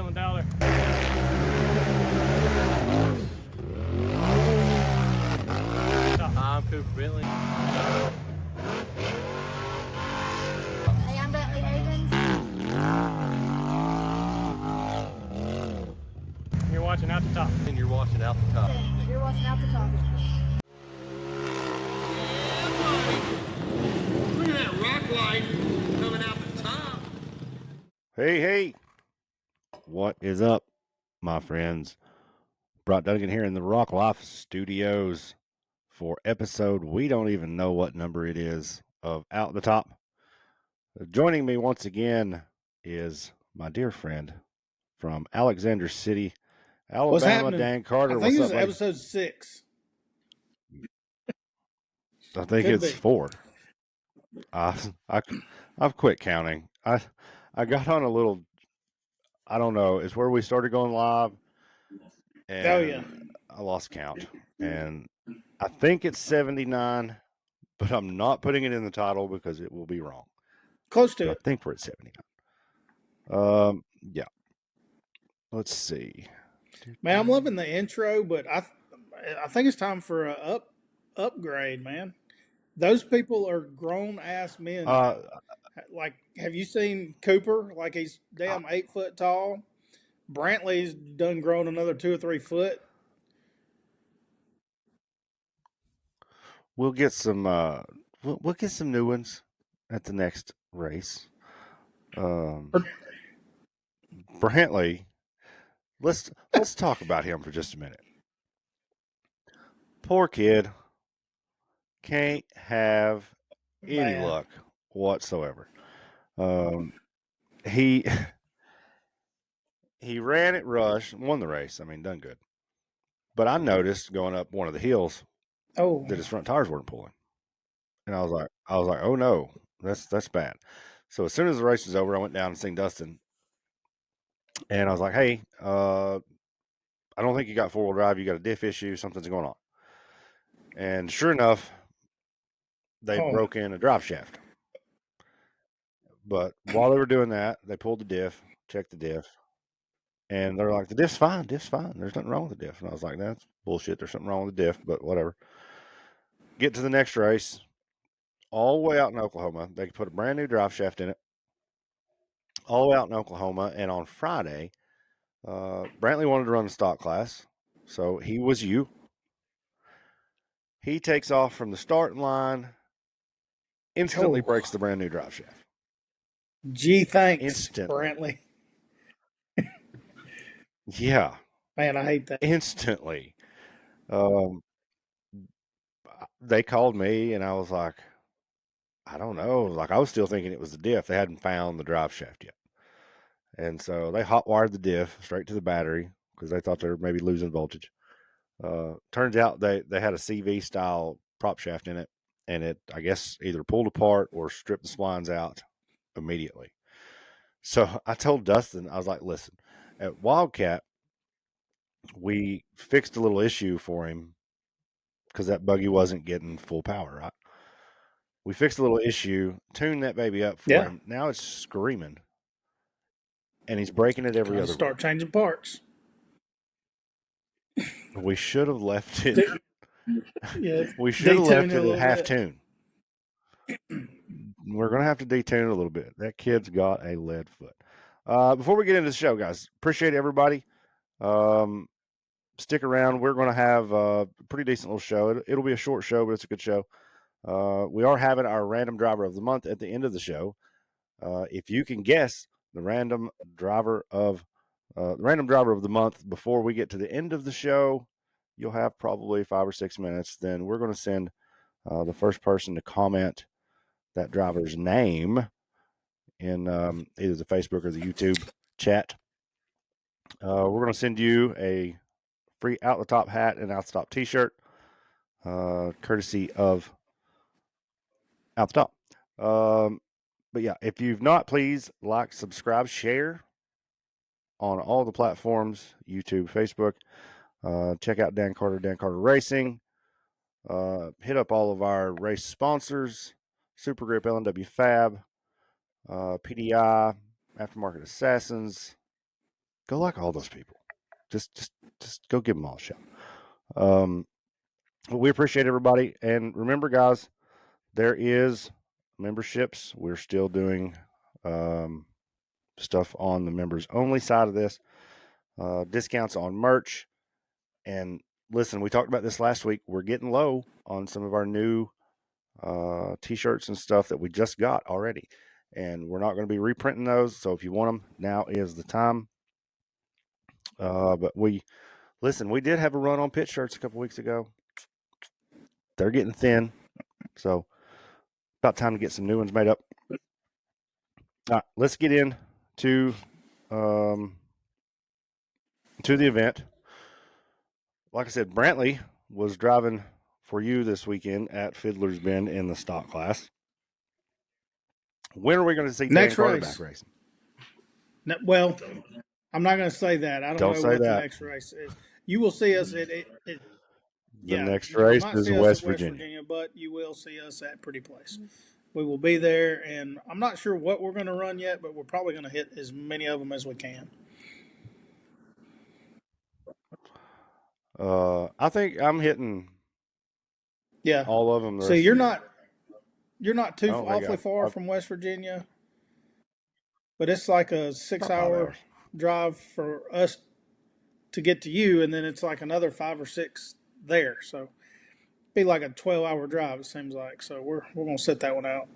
$1,000,000. I'm Cooper Bentley. Hey, I'm Bentley Havens. You're watching Out the Top. And you're watching Out the Top. You're watching Out the Top. Look at that rock light coming out the top. Hey, what is up, my friends? Brought Duggan here in the Rock Life Studios for episode, we don't even know what number it is, of Out the Top. Joining me once again is my dear friend from Alexander City, Alabama, Dan Carter. I think What's it's up, buddy? episode 6. I think Could it's be. 4. I've quit counting. I got on a little, I don't know, it's where we started going live. And Oh, yeah. I lost count. And I think it's 79, but I'm not putting it in the title because it will be wrong. Close to But it. I think we're at 79. Yeah. Let's see. Man, I'm loving the intro, but I think it's time for a upgrade, man. Those people are grown ass men. Like, have you seen Cooper? Like, he's damn 8 foot tall. Brantley's done grown another 2 or 3 foot. We'll get some we'll get some new ones at the next race. Brantley, let's talk about him for just a minute. Poor kid. Can't have any Man. luck whatsoever. He ran at Rush, won the race. I mean, done good. But I noticed going up one of the hills Oh, that his front tires weren't pulling, and I was like, oh no, that's bad. So as soon as the race was over, I went down and seen Dustin, and I was like, hey, I don't think you got 4-wheel drive. You got a diff issue. Something's going on. And sure enough, they broke in a drive shaft. But while they were doing that, they pulled the diff, checked the diff, and they're like, the diff's fine. There's nothing wrong with the diff. And I was like, that's bullshit. There's something wrong with the diff, but whatever. Get to the next race, all the way out in Oklahoma. They put a brand new drive shaft in it, all the way out in Oklahoma. And on Friday, Brantley wanted to run the stock class, so he was you. He takes off from the starting line, instantly breaks the brand new drive shaft. gee, thanks, Instantly. Brantley. Yeah. Man, I hate that. Instantly. They called me, and I was like, I don't know. Like, I was still thinking it was the diff. They hadn't found the drive shaft yet. And so they hot wired the diff straight to the battery because they thought they were maybe losing voltage. Turns out they had a CV style prop shaft in it, and it, I guess, either pulled apart or stripped the splines out immediately. So I told Dustin, I was like, listen, at Wildcat, we fixed a little issue for him because that buggy wasn't getting full power, right? We fixed a little issue, tuned that baby up for him. Now it's screaming, and he's breaking it every other Start week. changing parts. We should have left it. Yeah, We should have left it detune at half bit. tune. We're going to have to detune a little bit. That kid's got a lead foot. Before we get into the show, guys, appreciate everybody. Stick around. We're going to have a pretty decent little show. It'll be a short show, but it's a good show. We are having our random driver of the month at the end of the show. If you can guess the random driver of the month before we get to the end of the show, you'll have probably 5 or 6 minutes. Then we're going to send the first person to comment that driver's name in either the Facebook or the YouTube chat. We're going to send you a free Out the Top hat and Out the Top t-shirt, courtesy of Out the Top. But yeah, if you've not, please like, subscribe, share on all the platforms, YouTube, Facebook. Check out Dan Carter Racing. Hit up all of our race sponsors, Super Grip, LNW Fab, PDI, Aftermarket Assassins, Go like all those people. Just go give them all a shout. But we appreciate everybody, and remember, guys, there is memberships. We're still doing stuff on the members only side of this. Discounts on merch. And listen, we talked about this last week. We're getting low on some of our new t-shirts and stuff that we just got already. And we're not going to be reprinting those. So if you want them, now is the time. But we did have a run on pit shirts a couple weeks ago. They're getting thin. So about time to get some new ones made up. All right, let's get into to the event. Like I said, Brantley was driving for you this weekend at Fiddlers Bend in the stock class. When are we going to see Next Dan Carter race. back racing? Well, I'm not going to say that. I don't know say what that. the next race is. You will see us at it. The next you will race not is see us West at West Virginia. Virginia, but you will see us at Pretty Place. We will be there, and I'm not sure what we're going to run yet, but we're probably going to hit as many of them as we can. I think I'm hitting all of them. So you're not too awfully far from West Virginia, but it's like a 6-hour drive for us to get to you, and then it's like another 5 or 6 there. So it'd be like a 12-hour drive, it seems like. So we're going to set that one out.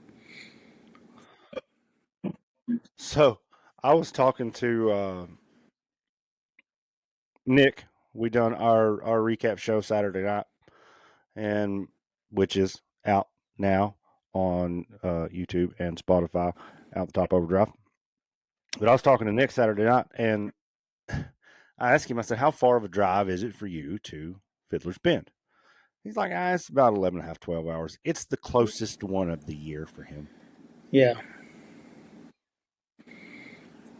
So I was talking to Nick. We done our recap show Saturday night, and which is out now on YouTube and Spotify, Out the Top Overdrive. But I was talking to Nick Saturday night, and I asked him, I said, how far of a drive is it for you to Fiddler's Bend? He's like, it's about 11 and a half, 12 hours. It's the closest one of the year for him. Yeah.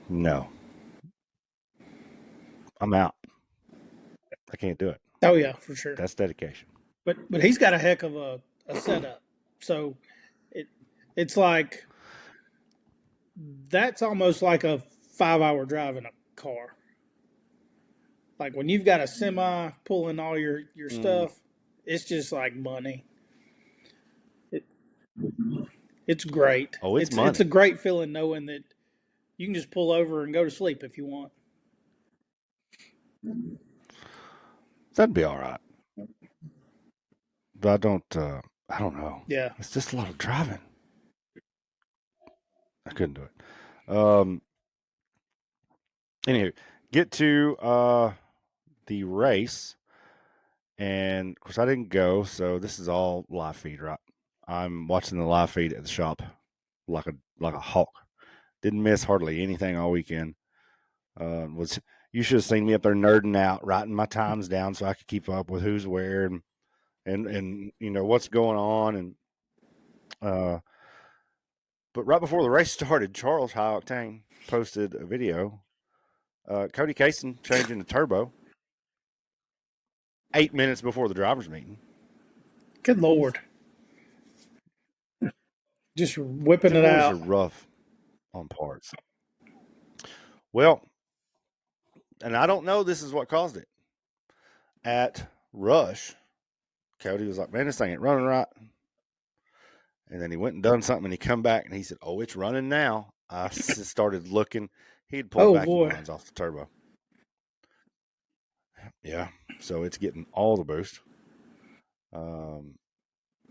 No. I'm out. I can't do it. Oh, yeah, for sure. That's dedication. But he's got a heck of a setup. So it's like that's almost like a 5-hour drive in a car. Like when you've got a semi pulling all your stuff, it's just like money. It's great. Oh, it's money. It's a great feeling knowing that you can just pull over and go to sleep if you want. That'd be all right. But I don't know. Yeah. It's just a lot of driving. I couldn't do it. Anywho, get to the race. And of course I didn't go, so this is all live feed, right? I'm watching the live feed at the shop like a hawk. Didn't miss hardly anything all weekend. You should have seen me up there nerding out, writing my times down so I could keep up with who's where and you know what's going on. And but right before the race started, Charles High Octane posted a video. Cody Kaysen changing the turbo 8 minutes before the drivers' meeting. Good Lord. Just whipping it out. Are rough on parts. Well, and I don't know this is what caused it. At Rush, Cody was like, man, this thing ain't running right. And then he went and done something, and he come back, and he said, oh, it's running now. I just started looking. He'd pulled vacuum lines off the turbo. Yeah, so it's getting all the boost. And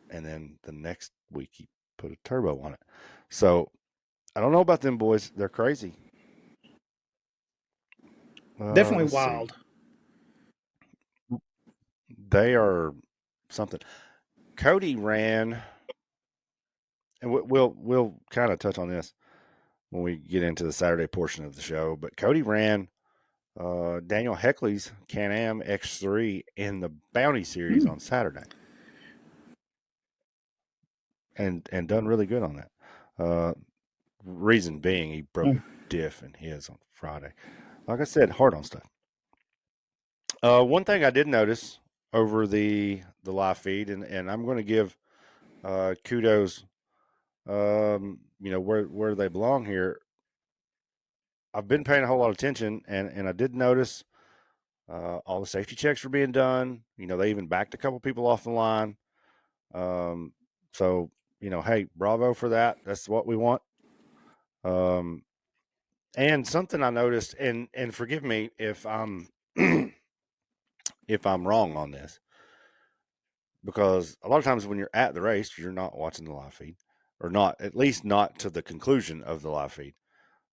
then the next week, he put a turbo on it. So I don't know about them boys. They're crazy. Definitely wild. They are something. Cody ran, and we'll kind of touch on this when we get into the Saturday portion of the show. But Cody ran Daniel Heckley's Can-Am X3 in the Bounty Series on Saturday, and done really good on that. Reason being, he broke a diff in his on Friday. Like I said, hard on stuff. One thing I did notice over the live feed, and I'm going to give kudos, you know, where they belong here. I've been paying a whole lot of attention, and I did notice all the safety checks were being done. They even backed a couple people off the line. So hey, bravo for that. That's what we want. And something I noticed, and forgive me if I'm if I'm wrong on this, because a lot of times when you're at the race, you're not watching the live feed, or not, at least not to the conclusion of the live feed.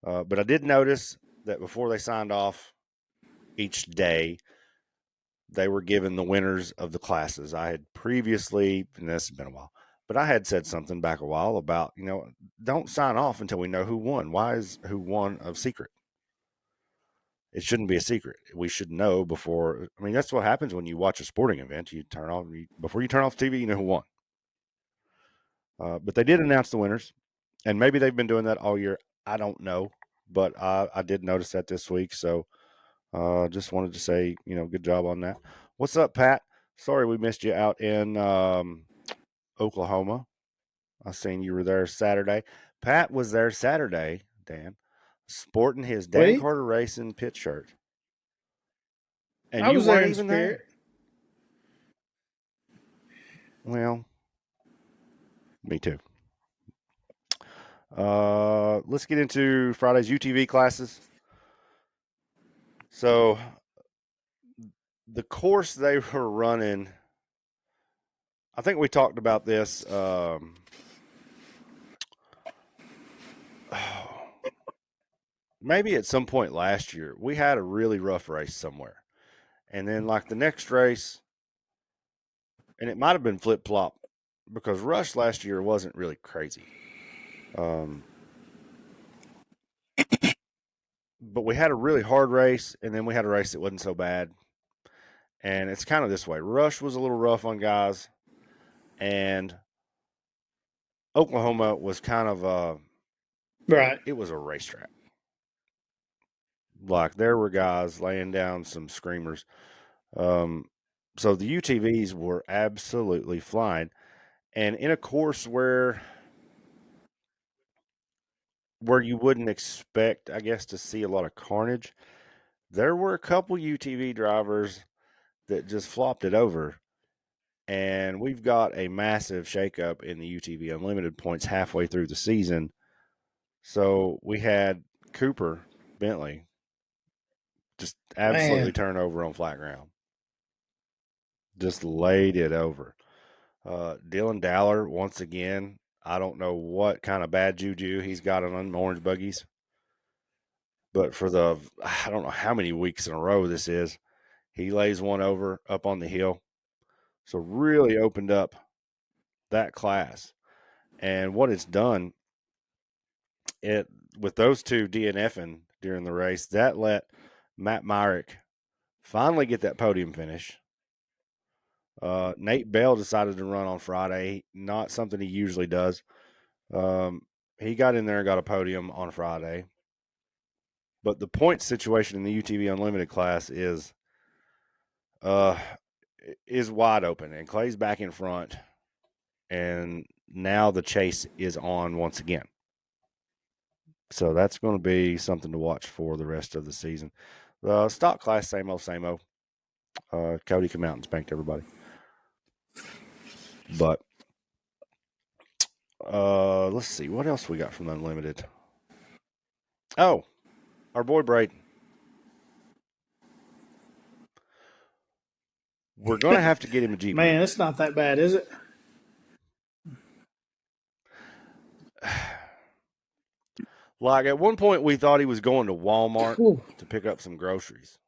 But I did notice that before they signed off each day, they were given the winners of the classes. I had previously, and this has been a while, but I had said something back a while about, don't sign off until we know who won. Why is who won a secret? It shouldn't be a secret. We should know before. I mean, that's what happens when you watch a sporting event. You turn off, before you turn off TV, you know who won. But they did announce the winners, and maybe they've been doing that all year. I don't know, but I did notice that this week. So just wanted to say, good job on that. What's up, Pat? Sorry we missed you out in Oklahoma. I seen you were there Saturday. Pat was there Saturday, Dan, sporting his Dan Sweet. Carter Racing pit shirt. And I you was there weren't in even spirit. there. Well, me too. Let's get into Friday's UTV classes. So the course they were running, I think we talked about this. Maybe at some point last year, we had a really rough race somewhere. And then, like the next race, and it might have been flip flop because Rush last year wasn't really crazy. But we had a really hard race, and then we had a race that wasn't so bad. And it's kind of this way. Rush was a little rough on guys, and Oklahoma was kind of Right. it was a racetrack. Like there were guys laying down some screamers. So the UTVs were absolutely flying. And in a course where you wouldn't expect, I guess, to see a lot of carnage, there were a couple UTV drivers that just flopped it over. And we've got a massive shakeup in the UTV Unlimited points halfway through the season. So we had Cooper Bentley just absolutely turn over on flat ground. Just laid it over. Dylan Dowler, once again, I don't know what kind of bad juju he's got on orange buggies. But for I don't know how many weeks in a row this is, he lays one over up on the hill. So really opened up that class. And what it's done, with those two DNFing during the race, that let Matt Myrick finally get that podium finish. Nate Bell decided to run on Friday, not something he usually does. He got in there and got a podium on Friday. But the point situation in the UTV Unlimited class is wide open, and Clay's back in front, and now the chase is on once again. So that's going to be something to watch for the rest of the season. The stock class, same old, same old. Cody came out and spanked everybody. But let's see. What else we got from the Unlimited? Oh, our boy Braden. We're going to have to get him a Jeep. Man, it's not that bad, is it? Like at one point, we thought he was going to Walmart to pick up some groceries.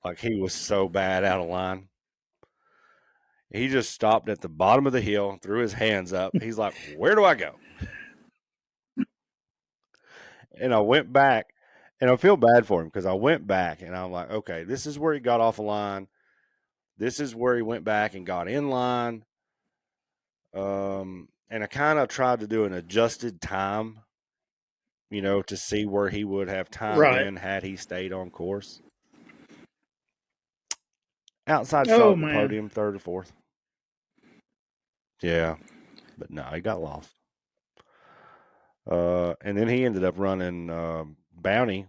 Like he was so bad out of line. He just stopped at the bottom of the hill, threw his hands up. He's like, "Where do I go?" And I went back, and I feel bad for him because I went back and I'm like, okay, this is where he got off the line. This is where he went back and got in line. And I kind of tried to do an adjusted time, to see where he would have timed in had he stayed on course. Outside shot the podium, third or fourth. Yeah, but no, he got lost. And then he ended up running Bounty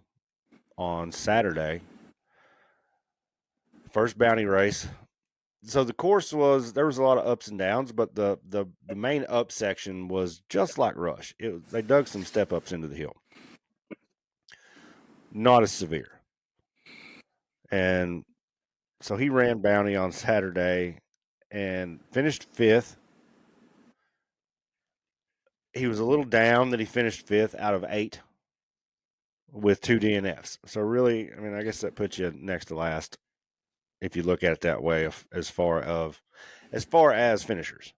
on Saturday. First bounty race. So the course there was a lot of ups and downs, but the main up section was just like Rush. They dug some step ups into the hill. Not as severe. And so he ran bounty on Saturday and finished 5th. He was a little down that he finished 5th out of 8 with 2 DNFs. So really, I mean, I guess that puts you next to last if you look at it that way as far as finishers.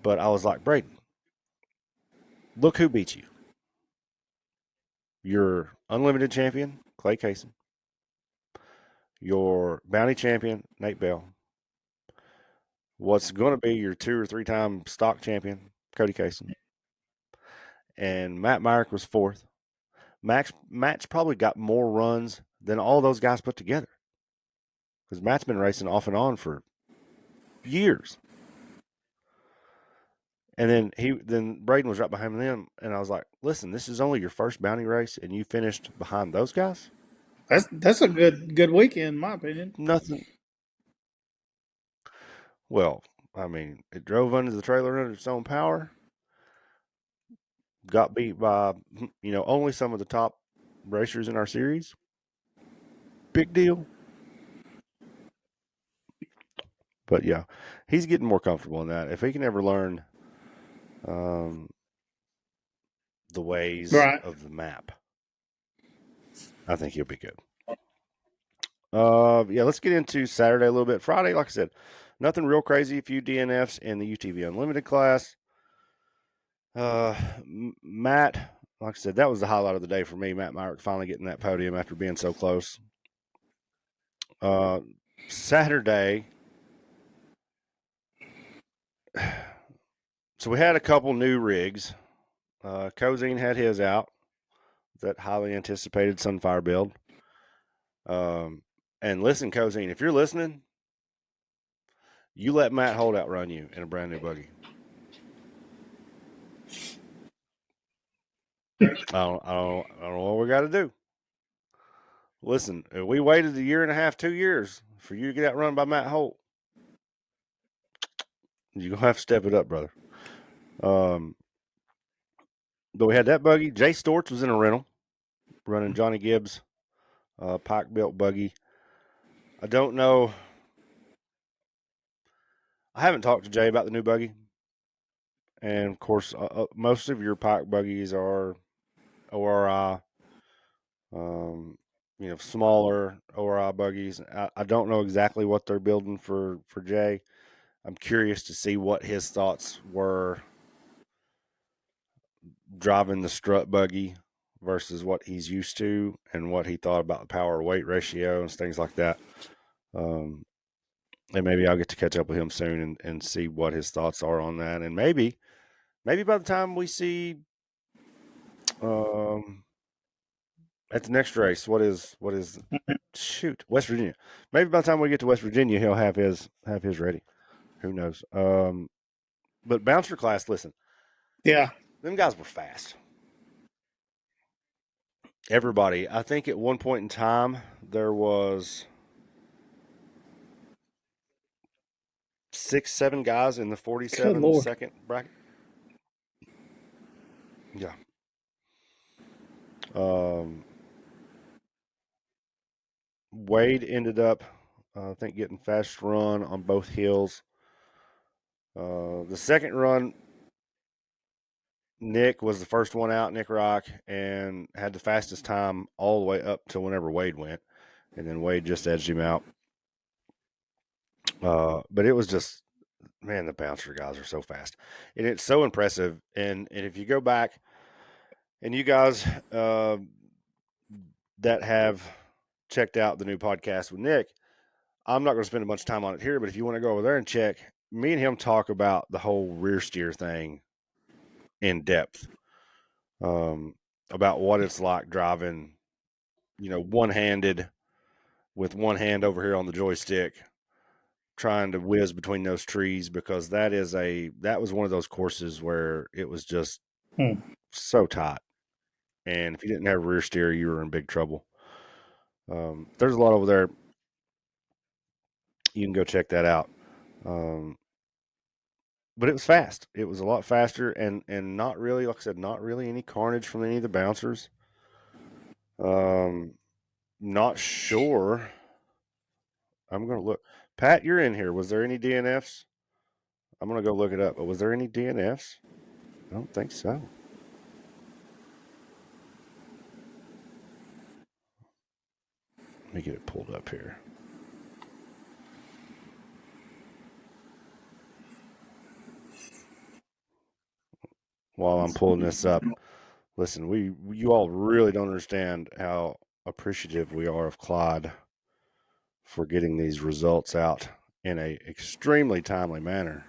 But I was like, Braden, look who beat you. Your unlimited champion, Clay Kaysen. Your bounty champion, Nate Bell. What's going to be your 2 or 3 time stock champion, Cody Kaysen. And Matt Myrick was 4th. Matt's probably got more runs than all those guys put together. Because Matt's been racing off and on for years. And then Braden was right behind them, and I was like, listen, this is only your first bounty race, and you finished behind those guys? That's a good weekend, in my opinion. Nothing. Well, I mean, it drove under the trailer under its own power. Got beat by, only some of the top racers in our series. Big deal. But yeah, he's getting more comfortable in that. If he can ever learn the ways of the map, I think he'll be good. Yeah, let's get into Saturday a little bit. Friday, like I said, nothing real crazy. A few DNFs in the UTV Unlimited class. Matt, like I said, that was the highlight of the day for me. Matt Myrick finally getting that podium after being so close. Saturday, so we had a couple new rigs. Cozine had his out, that highly anticipated Sunfire build. And listen, Cozine, if you're listening, you let Matt Holdout run you in a brand new buggy. I don't know what we got to do. Listen, we waited 1.5 years, 2 years for you to get outrun by Matt Holt. You're going to have to step it up, brother. But we had that buggy. Jay Storts was in a rental running Johnny Gibbs' Pike-built buggy. I don't know. I haven't talked to Jay about the new buggy. And, of course, most of your Pike buggies are ORI, smaller ORI buggies. I don't know exactly what they're building for Jay. I'm curious to see what his thoughts were driving the strut buggy versus what he's used to and what he thought about the power weight ratio and things like that. And maybe I'll get to catch up with him soon and see what his thoughts are on that. And maybe by the time we see at the next race, what is West Virginia. Maybe by the time we get to West Virginia, he'll have his ready. Who knows? But bouncer class, listen. Yeah. Them guys were fast. Everybody. I think at one point in time there was 6, 7 guys in the 47 second bracket. Yeah. Wade ended up, I think, getting fast run on both hills. The second run, Nick was the first one out, Nick Rock, and had the fastest time all the way up to whenever Wade went. And then Wade just edged him out. But it was just, man, the bouncer guys are so fast. And it's so impressive. And if you go back, and you guys that have checked out the new podcast with Nick, I'm not going to spend a bunch of time on it here, but if you want to go over there and check, me and him talk about the whole rear steer thing in depth, about what it's like driving, one-handed with one hand over here on the joystick, trying to whiz between those trees, because that was one of those courses where it was just so tight. And if you didn't have rear steer, you were in big trouble. There's a lot over there. You can go check that out. But it was fast. It was a lot faster, and not really, like I said, not really any carnage from any of the bouncers. Not sure. I'm going to look. Pat, you're in here. Was there any DNFs? I'm going to go look it up. But was there any DNFs? I don't think so. Let me get it pulled up here. While I'm pulling this up, listen, you all really don't understand how appreciative we are of Clyde for getting these results out in a extremely timely manner.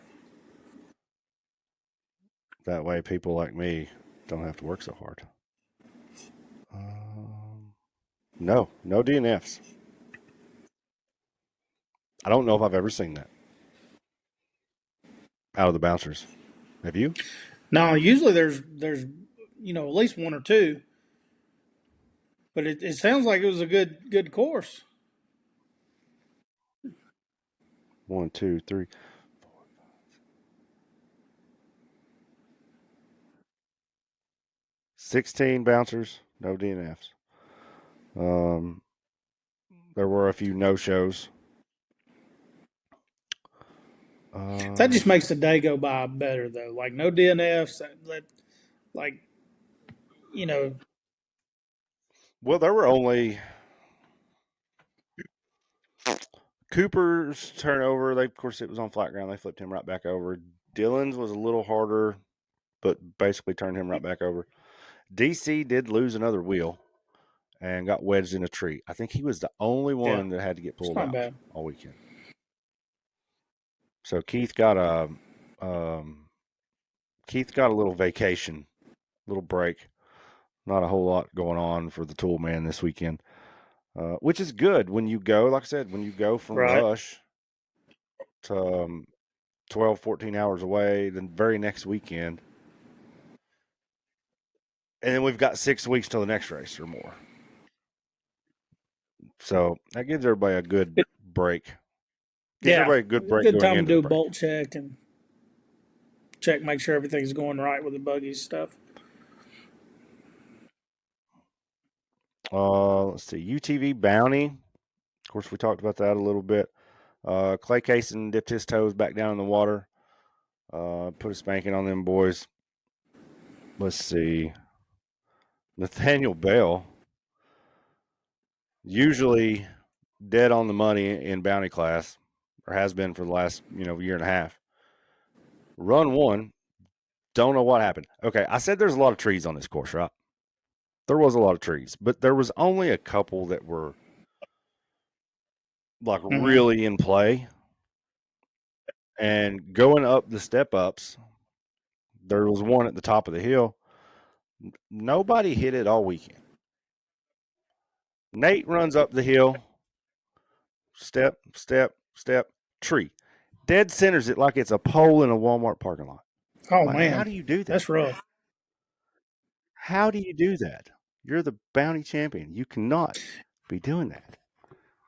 That way people like me don't have to work so hard. No DNFs. I don't know if I've ever seen that out of the bouncers. Have you? No, usually there's at least one or two. But it sounds like it was a good course. 1, 2, 3, 4, 5. 16 bouncers, no DNFs. There were a few no-shows. That just makes the day go by better, though. Like no DNFs. Well, there were only Cooper's turnover. Of course, it was on flat ground. They flipped him right back over. Dylan's was a little harder, but basically turned him right back over. DC did lose another wheel and got wedged in a tree. I think he was the only one that had to get pulled out all weekend. So Keith got a little vacation, little break. Not a whole lot going on for the tool man this weekend, which is good when you go, like I said, when you go from Rush to 12, 14 hours away, the very next weekend. And then we've got 6 weeks till the next race or more. So that gives everybody a good break. Gives everybody a good break. Good time to do a bolt check and make sure everything's going right with the buggies stuff. Let's see. UTV Bounty. Of course, we talked about that a little bit. Clay Cason dipped his toes back down in the water. Put a spanking on them boys. Let's see. Nathaniel Bell, usually dead on the money in bounty class, or has been for the last year and a half. Run one, don't know what happened. Okay, I said there's a lot of trees on this course, right? There was a lot of trees, but there was only a couple that were like really in play. And going up the step ups, there was one at the top of the hill. Nobody hit it all weekend. Nate runs up the hill, step, tree. Dead centers it like it's a pole in a Walmart parking lot. Oh, man. How do you do that? That's rough. How do you do that? You're the bounty champion. You cannot be doing that.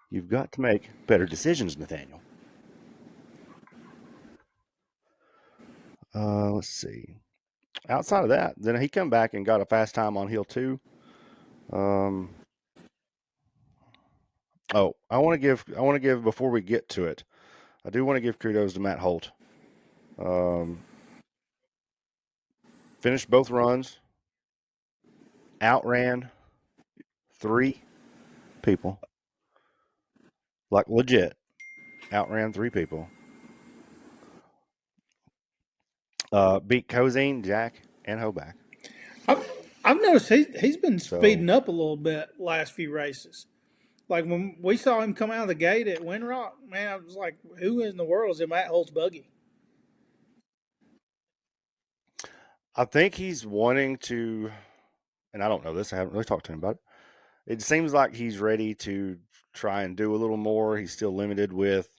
You've got to make better decisions, Nathaniel. Let's see. Outside of that, then he come back and got a fast time on hill 2. I want to give before we get to it. I do want to give kudos to Matt Holt. Finished both runs. Outran 3 people. Like legit. Outran 3 people. Beat Cozine, Jack, and Hoback. I've noticed he's been speeding up a little bit last few races. Like when we saw him come out of the gate at Windrock, man, I was like, who in the world is in Matt Holt's buggy? I think he's wanting to, and I don't know this, I haven't really talked to him about it. It seems like he's ready to try and do a little more. He's still limited with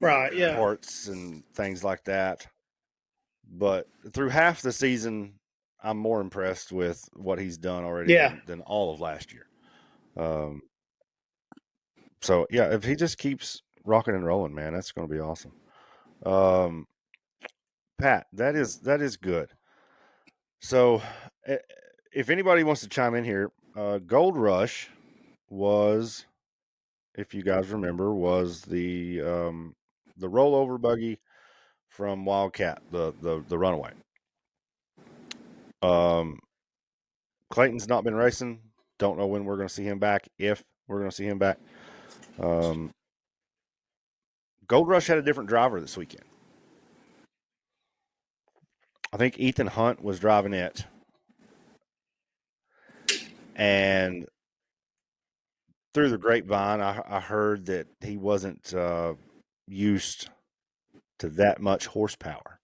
parts and things like that. But through half the season, I'm more impressed with what he's done already than all of last year. So yeah, if he just keeps rocking and rolling, man, that's going to be awesome. Pat, that is good. So, if anybody wants to chime in here, Gold Rush was, if you guys remember, was the rollover buggy from Wildcat, the runaway. Clayton's not been racing. Don't know when we're going to see him back. If we're going to see him back. Gold Rush had a different driver this weekend. I think Ethan Hunt was driving it. And through the grapevine, I heard that he wasn't used to that much horsepower.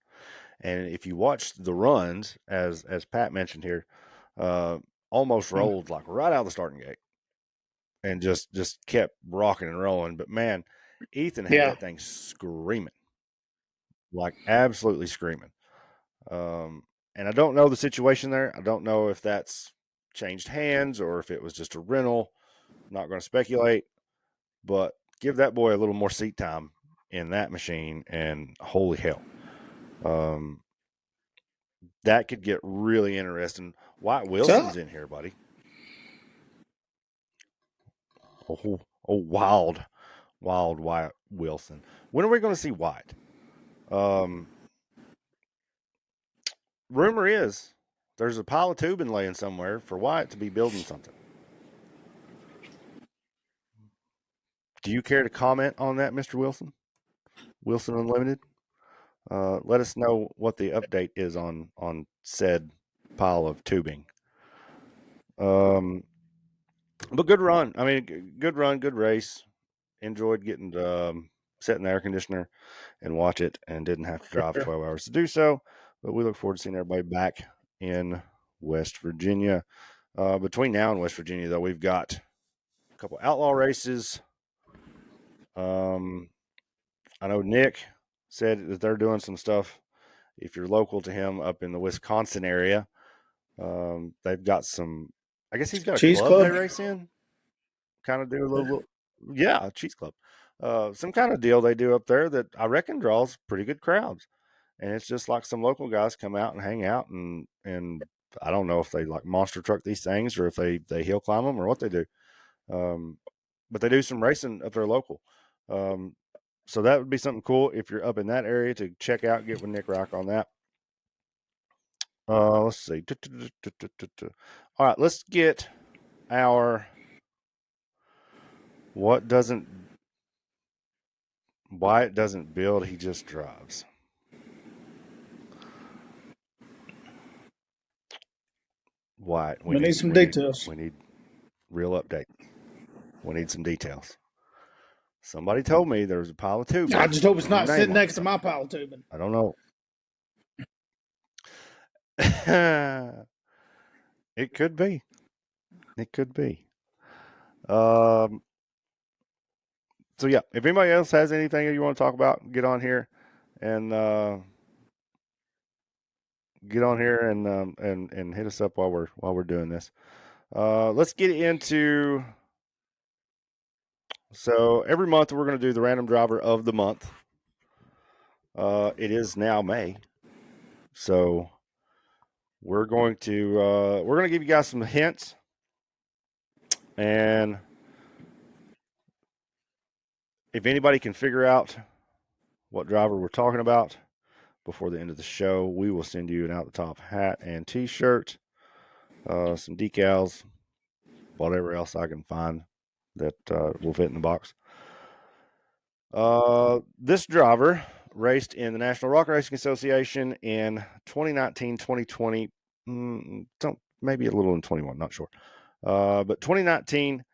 And if you watched the runs, as Pat mentioned here, almost rolled like right out of the starting gate and just kept rocking and rolling. But man, Ethan had that thing screaming, like absolutely screaming. And I don't know the situation there. I don't know if that's changed hands or if it was just a rental. I'm not going to speculate, but give that boy a little more seat time in that machine, and holy hell. That could get really interesting. Wyatt Wilson's in here, buddy. Oh, wild Wyatt Wilson. When are we going to see Wyatt? Rumor is there's a pile of tubing laying somewhere for Wyatt to be building something. Do you care to comment on that, Mr. Wilson? Wilson Unlimited? Let us know what the update is on said pile of tubing. But good run. I mean, good run, good race. Enjoyed getting sit in the air conditioner and watch it, and didn't have to drive 12 hours to do so. But we look forward to seeing everybody back in West Virginia. Between now and West Virginia, though, we've got a couple outlaw races. I know Nick said that they're doing some stuff. If you're local to him up in the Wisconsin area, they've got some. I guess he's got a Cheese club Club they race in. Kind of do a little yeah, Cheese Club. Some kind of deal they do up there that I reckon draws pretty good crowds. And it's just like some local guys come out and hang out, and I don't know if they like monster truck these things or if they hill climb them or what they do. But they do some racing up there local. So that would be something cool if you're up in that area to check out. Get with Nick Rock on that. Let's see. All right, let's get our Wyatt doesn't build, he just drives. Wyatt, we need some details. We need real update. We need some details. Somebody told me there was a pile of tubing. I just hope it's not sitting next to my pile of tubing. I don't know. It could be. It could be. So yeah, if anybody else has anything you want to talk about, get on here and hit us up while we're doing this. Let's get into. So every month we're going to do the random driver of the month. It is now May, so we're going to give you guys some hints, and if anybody can figure out what driver we're talking about before the end of the show, we will send you an out the top hat and T-shirt, some decals, whatever else I can find that will fit in the box. This driver raced in the National Rock Racing Association in 2019, 2020, maybe a little in 21, not sure. But 2019,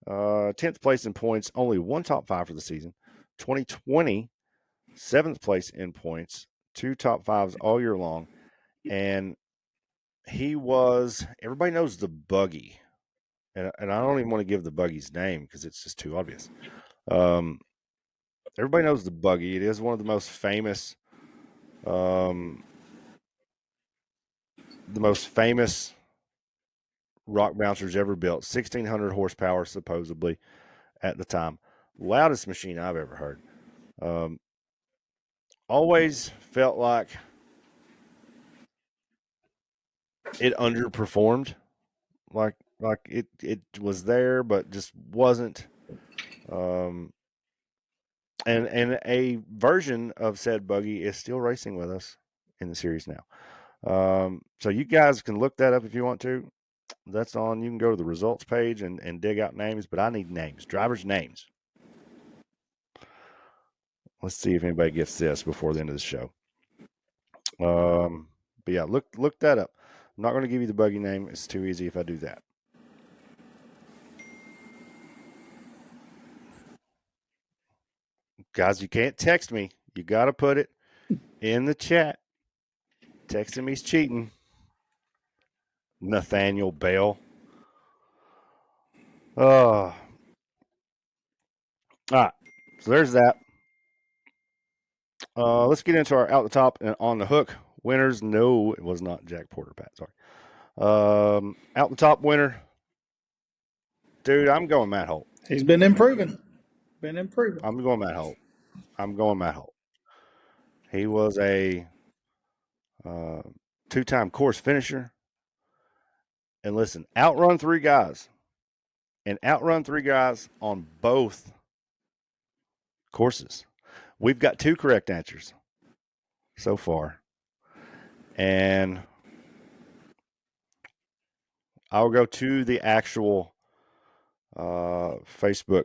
10th place in points, only one top five for the season. 2020, 7th place in points, 2 top fives all year long. And everybody knows the buggy. And I don't even want to give the buggy's name because it's just too obvious. Everybody knows the buggy. It is one of the most famous the most famous rock bouncers ever built. 1,600 horsepower, supposedly, at the time. Loudest machine I've ever heard. Always felt like it underperformed. Like it was there, but just wasn't. And a version of said buggy is still racing with us in the series now. So you guys can look that up if you want to. That's on. You can go to the results page and dig out names, but I need names, drivers' names. Let's see if anybody gets this before the end of the show. But yeah, look that up. I'm not going to give you the buggy name. It's too easy if I do that. Guys, you can't text me. You got to put it in the chat. Texting me's cheating. Nathaniel Bell. All right. So there's that. Let's get into our out the top and on the hook winners. No, it was not Jack Porter, Pat. Sorry. Out the top winner. Dude, I'm going Matt Holt. He's been improving. I'm going Matt Holt. He was a two-time course finisher. And listen, outrun three guys on both courses. We've got two correct answers so far. And I'll go to the actual Facebook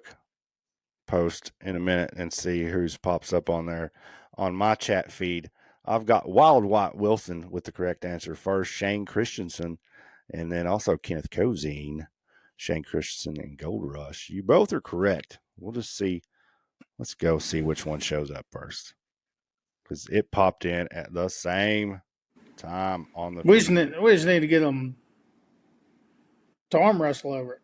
post in a minute and see who's pops up on there. On my chat feed, I've got Wild White Wilson with the correct answer first, Shane Christensen, and then also Kenneth Cozine, Shane Christensen, and Gold Rush. You both are correct. We'll just see. Let's go see which one shows up first, because it popped in at the same time on the. We just need to get them to arm wrestle over it.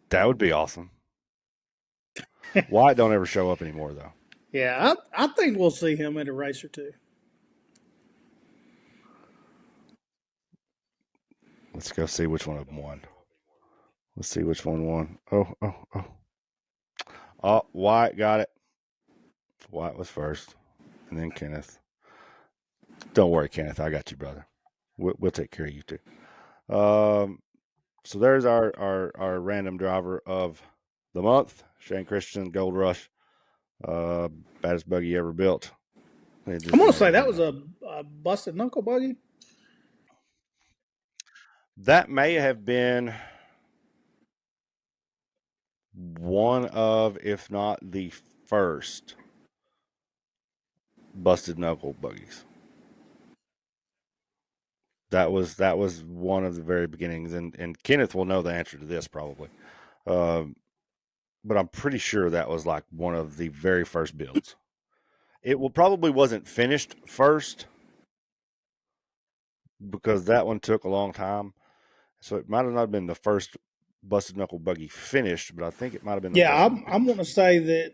That would be awesome. White don't ever show up anymore, though. Yeah, I think we'll see him at a race or two. Let's go see which one of them won. Let's see which one won. Oh, White got it. White was first, and then Kenneth. Don't worry, Kenneth. I got you, brother. We'll take care of you, too. So there's our random driver of the month, Shane Christian, Gold Rush. Baddest buggy ever built. I'm going to say that was a busted knuckle buggy. That may have been one of, if not the first, busted knuckle buggies. That was one of the very beginnings, and Kenneth will know the answer to this probably. But I'm pretty sure that was like one of the very first builds. It probably wasn't finished first because that one took a long time. So it might have not been the first busted knuckle buggy finished, but I think it might have been the first. I'm going to say that,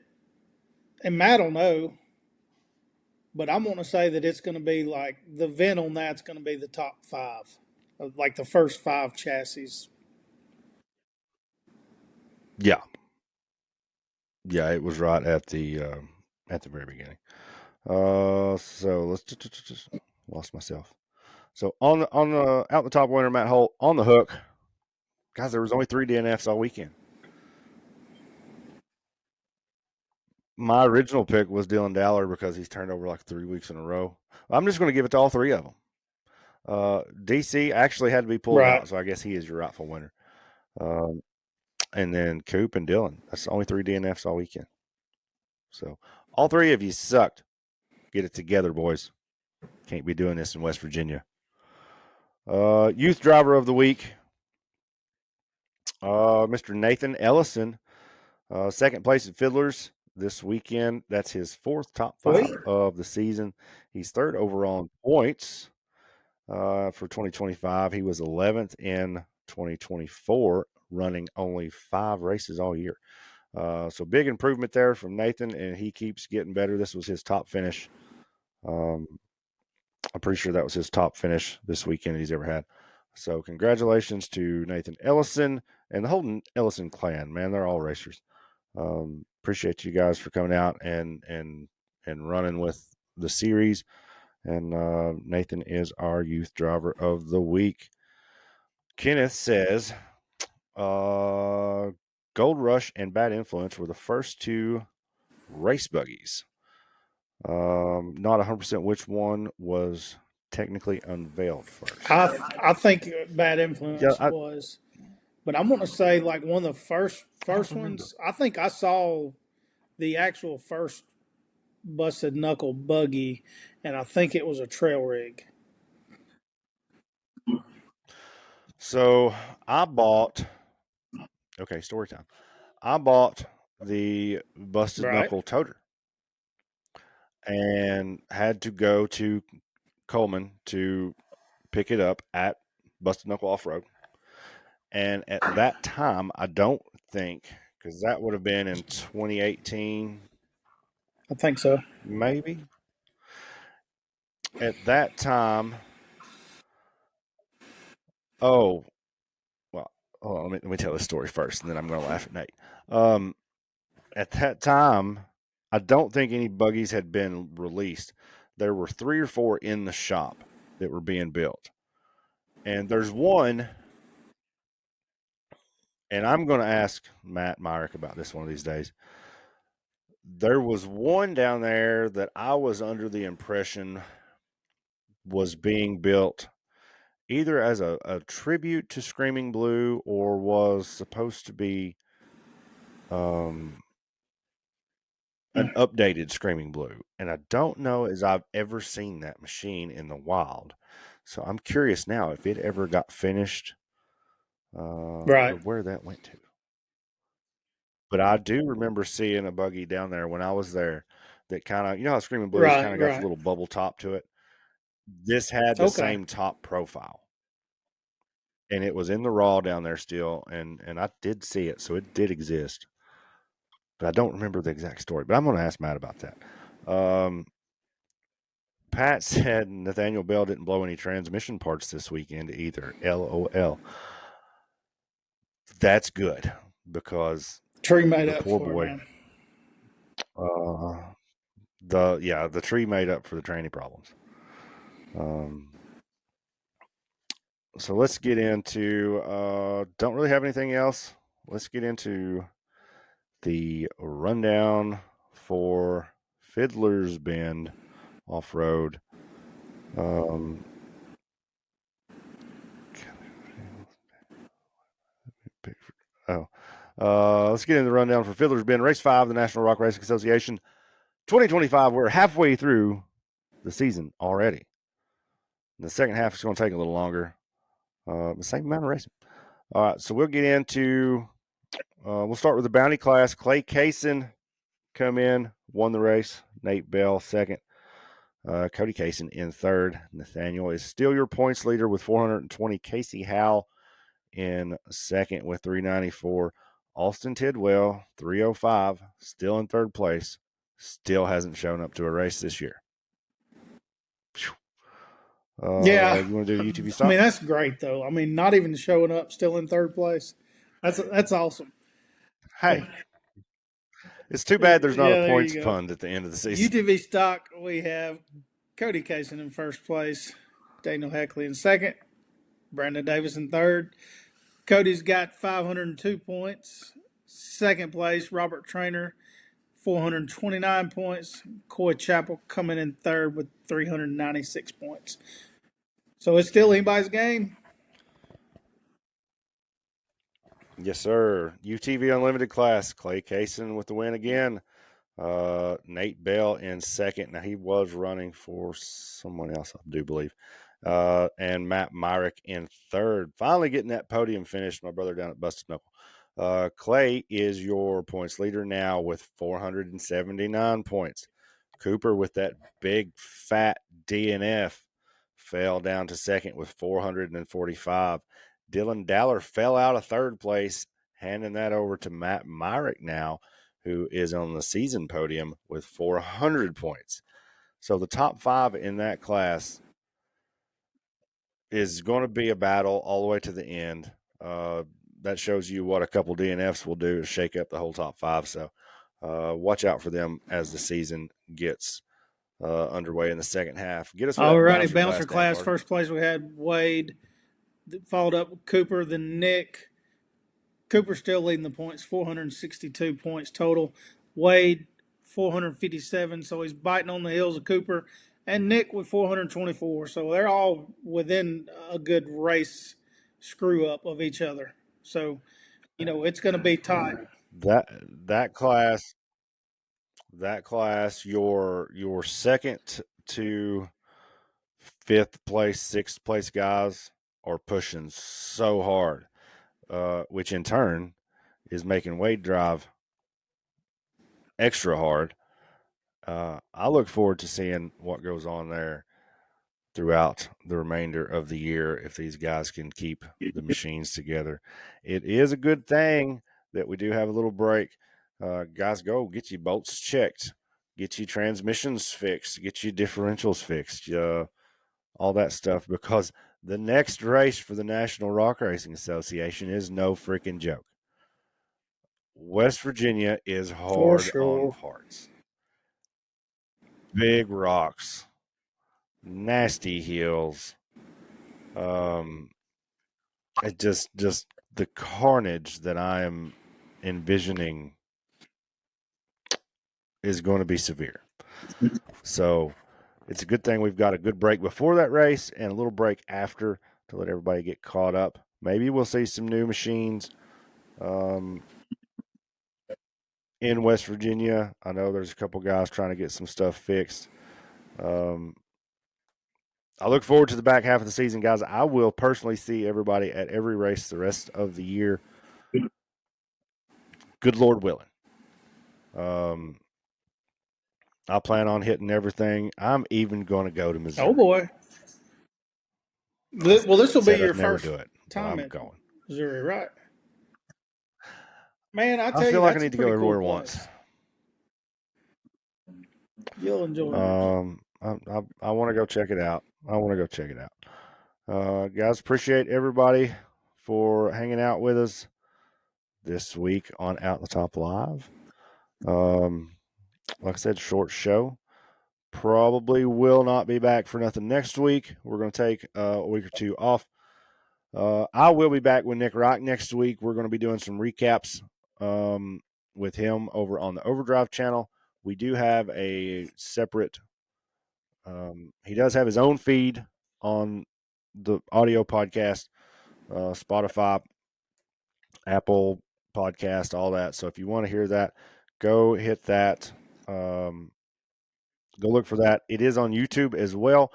and Matt will know, but I'm going to say that it's going to be like the vent on that's going to be the top five, like the first five chassis. Yeah. Yeah, it was right at the very beginning. So let's just lost myself. So on the out the top winner, Matt Holt on the hook. Guys, there was only 3 DNFs all weekend. My original pick was Dylan Dowler because he's turned over like 3 weeks in a row. I'm just going to give it to all 3 of them. DC actually had to be pulled out, so I guess he is your rightful winner. And then Coop and Dylan. That's the only 3 DNFs all weekend. So all 3 of you sucked. Get it together, boys. Can't be doing this in West Virginia. Youth driver of the week, Mr. Nathan Ellison, second place at Fiddlers this weekend. That's his 4th top 5 of the season. He's 3rd overall in points for 2025. He was 11th in 2024, running only 5 races all year. So big improvement there from Nathan, and he keeps getting better. This was his top finish I'm pretty sure that was his top finish this weekend he's ever had. So congratulations to Nathan Ellison and the whole Ellison clan, man. They're all racers. Appreciate you guys for coming out and running with the series. And Nathan is our youth driver of the week. Kenneth says, Gold Rush and Bad Influence were the first two race buggies. Not 100% which one was technically unveiled first. I think Bad Influence was, but I'm going to say like one of the first ones. I think I saw the actual first busted knuckle buggy, and I think it was a trail rig. So I bought. Okay, story time. I bought the busted knuckle toter and had to go to Coleman to pick it up at Busted Knuckle Off Road. And at that time, I don't think, because that would have been in 2018. I think so. Maybe. At that time, well, hold on, let me tell this story first, and then I'm going to laugh at Nate. At that time, I don't think any buggies had been released. There were 3 or 4 in the shop that were being built. And there's one, and I'm going to ask Matt Myrick about this one of these days. There was one down there that I was under the impression was being built either as a tribute to Screaming Blue or was supposed to be an updated Screaming Blue. And I don't know as I've ever seen that machine in the wild. So I'm curious now if it ever got finished or where that went to. But I do remember seeing a buggy down there when I was there that kind of, you know how Screaming Blues kind of got the little bubble top to it? This had the same top profile. And it was in the raw down there still, and I did see it, so it did exist. But I don't remember the exact story. But I'm going to ask Matt about that. Pat said Nathaniel Bell didn't blow any transmission parts this weekend either. LOL. That's good because tree made the up poor for boy. It, man. The tree made up for the tranny problems. So let's get into. Don't really have anything else. Let's get into the rundown for Fiddlers Bend off road. Let's get into the rundown for Fiddlers Bend Race 5, the National Rock Racing Association 2025. We're halfway through the season already. The second half is going to take a little longer. The same amount of racing. All right, so we'll get into. We'll start with the bounty class. Clay Kaysen come in, won the race. Nate Bell second. Cody Kaysen in third. Nathaniel is still your points leader with 420. Casey Howell in second with 394. Austin Tidwell, 305, still in third place. Still hasn't shown up to a race this year. You want to do UTV stop? I mean, that's great, though. I mean, not even showing up, still in third place. That's awesome. Hey, it's too bad there's not a points fund at the end of the season. UTV stock, we have Cody Kaysen in first place, Daniel Heckley in second, Brandon Davis in third. Cody's got 502 points. Second place, Robert Trainer, 429 points. Coy Chappell coming in third with 396 points. So it's still anybody's game. Yes, sir. UTV Unlimited class. Clay Kaysen with the win again. Nate Bell in second. Now, he was running for someone else, I do believe. And Matt Myrick in third. Finally getting that podium finished, my brother down at Busted Knuckle. Clay is your points leader now with 479 points. Cooper with that big, fat DNF fell down to second with 445. Dylan Daller fell out of third place, handing that over to Matt Myrick now, who is on the season podium with 400 points. So the top 5 in that class is going to be a battle all the way to the end. That shows you what a couple DNFs will do to shake up the whole top 5. So watch out for them as the season gets underway in the second half. Get us with All that righty, bouncer, bouncer class. Dan Carter. First place we had Wade, followed up with Cooper, then Nick. Cooper's still leading the points, 462 points total. Wade, 457, so he's biting on the heels of Cooper. And Nick with 424, so they're all within a good race screw up of each other. So, it's going to be tight. That class, your second to fifth place, sixth place guys are pushing so hard, which in turn is making Wade drive extra hard. I look forward to seeing what goes on there throughout the remainder of the year if these guys can keep the machines together. It is a good thing that we do have a little break. Guys, go get your bolts checked, get your transmissions fixed, get your differentials fixed, all that stuff, because the next race for the National Rock Racing Association is no freaking joke. West Virginia is hard on parts. Big rocks, nasty hills. It just the carnage that I am envisioning is going to be severe. So it's a good thing we've got a good break before that race and a little break after to let everybody get caught up. Maybe we'll see some new machines in West Virginia. I know there's a couple guys trying to get some stuff fixed. I look forward to the back half of the season, guys. I will personally see everybody at every race the rest of the year. Good Lord willing. I plan on hitting everything. I'm even going to go to Missouri. Oh, boy. Well, this will be your never first do it, time I'm at going. Missouri, right? Man, I feel like I need to go everywhere once. You'll enjoy it. I want to go check it out. Guys, appreciate everybody for hanging out with us this week on Out the Top Live. Like I said, short show. Probably will not be back for nothing next week. We're going to take a week or two off. I will be back with Nick Rock next week. We're going to be doing some recaps with him over on the Overdrive channel. We do have a separate he does have his own feed on the audio podcast, Spotify, Apple podcast, all that. So if you want to hear that, go hit that. Go look for that. It is on YouTube as well,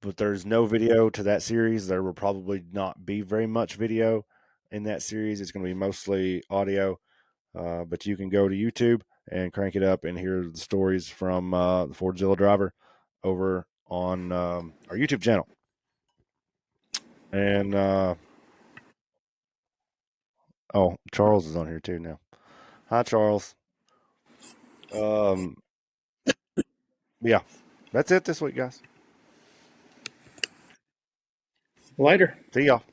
but there's no video to that series. There will probably not be very much video in that series. It's going to be mostly audio, but you can go to YouTube and crank it up and hear the stories from the Fordzilla driver over on our YouTube channel. And Charles is on here too now. Hi, Charles. Yeah, that's it this week, guys. Later. See y'all.